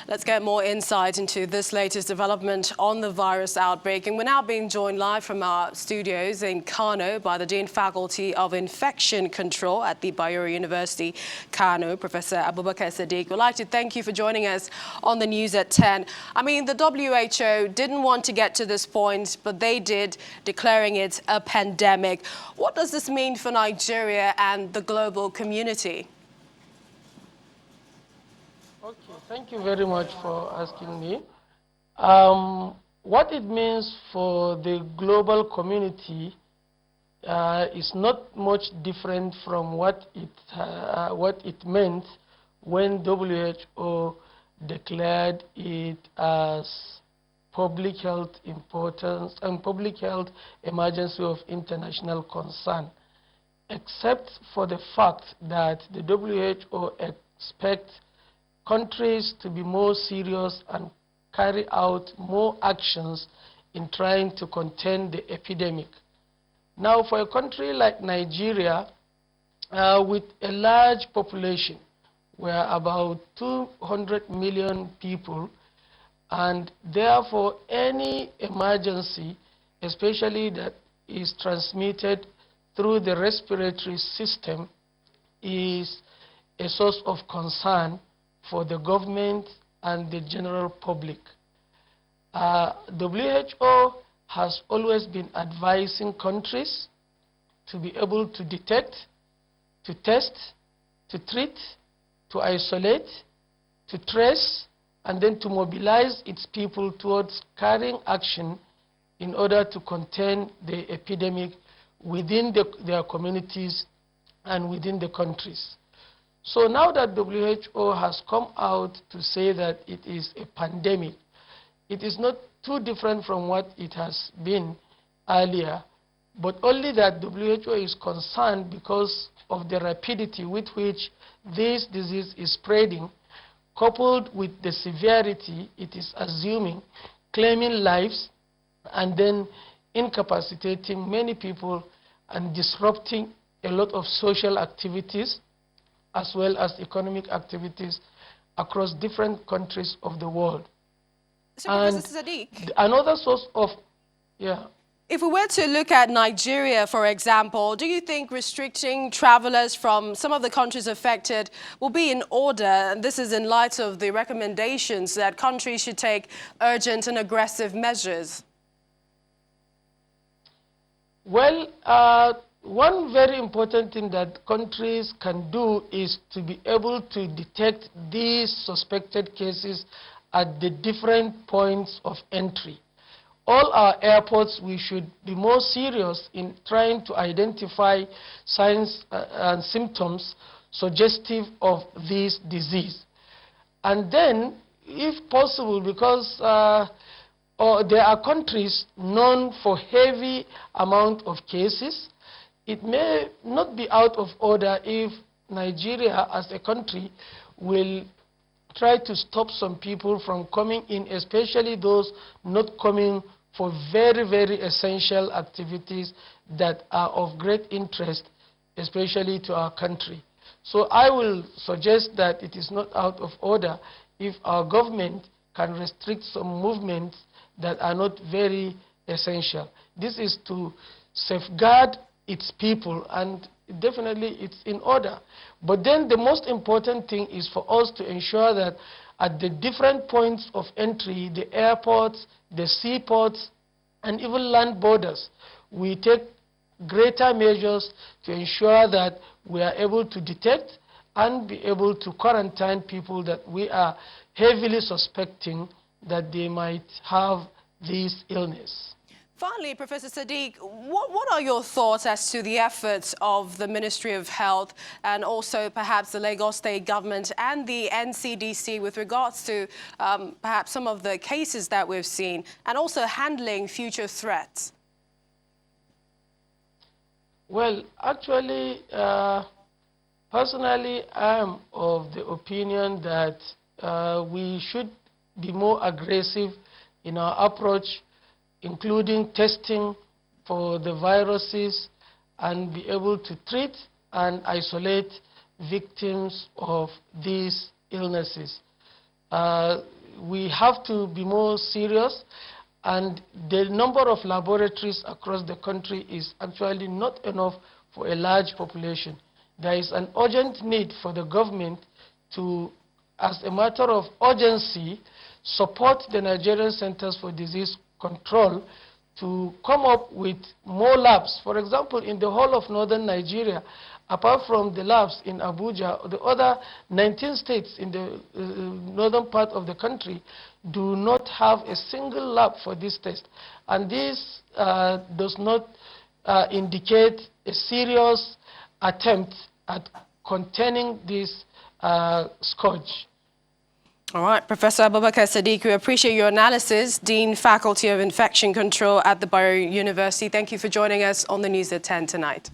Let's get more insight into this latest development on the virus outbreak. And we're now being joined live from our studios in Kano by the Dean Faculty of Infection Control at the Bayero University, Kano, Professor Abubakar Sadiq. We'd like to thank you for joining us on the news at 10. I mean, the WHO didn't want to get to this point, but they did, declaring it a pandemic. What does this mean for Nigeria and the global community? Okay, thank you very much for asking me. What it means for the global community is not much different from what it meant when WHO declared it as public health importance and public health emergency of international concern, except for the fact that the WHO expects countries to be more serious and carry out more actions in trying to contain the epidemic. Now, for a country like Nigeria, with a large population, we're about 200 million people, and therefore any emergency, especially that is transmitted through the respiratory system, is a source of concern for the government and the general public. WHO has always been advising countries to be able to detect, to test, to treat, to isolate, to trace, and then to mobilize its people towards carrying action in order to contain the epidemic within their communities and within the countries. So now that WHO has come out to say that it is a pandemic, it is not too different from what it has been earlier, but only that WHO is concerned because of the rapidity with which this disease is spreading, coupled with the severity it is assuming, claiming lives, and then incapacitating many people and disrupting a lot of social activities as well as economic activities across different countries of the world. So, Professor Sadiq, another source of, if we were to look at Nigeria, for example, do you think restricting travelers from some of the countries affected will be in order? And this is in light of the recommendations that countries should take urgent and aggressive measures. Well, one very important thing that countries can do is to be able to detect these suspected cases at the different points of entry. All our airports, we should be more serious in trying to identify signs and symptoms suggestive of this disease. And then, if possible, because there are countries known for heavy amount of cases, it may not be out of order if Nigeria as a country will try to stop some people from coming in, especially those not coming for very, very essential activities that are of great interest, especially to our country. So I will suggest that it is not out of order if our government can restrict some movements that are not very essential. This is to safeguard its people, and definitely it's in order. But then the most important thing is for us to ensure that at the different points of entry, the airports, the seaports, and even land borders, we take greater measures to ensure that we are able to detect and be able to quarantine people that we are heavily suspecting that they might have this illness. Finally, Professor Sadiq, what are your thoughts as to the efforts of the Ministry of Health and also perhaps the Lagos State government and the NCDC with regards to perhaps some of the cases that we've seen and also handling future threats? Well, actually, personally, I am of the opinion that we should be more aggressive in our approach, including testing for the viruses, and be able to treat and isolate victims of these illnesses. we have to be more serious, and the number of laboratories across the country is actually not enough for a large population. There is an urgent need for the government to, as a matter of urgency, support the Nigerian Centers for Disease Control to come up with more labs. For example, in the whole of northern Nigeria, apart from the labs in Abuja, the other 19 states in the northern part of the country do not have a single lab for this test. And this does not indicate a serious attempt at containing this scourge. All right, Professor Abubakar Sadiq, we appreciate your analysis. Dean, Faculty of Infection Control at the Bayero University. Thank you for joining us on the News at 10 tonight.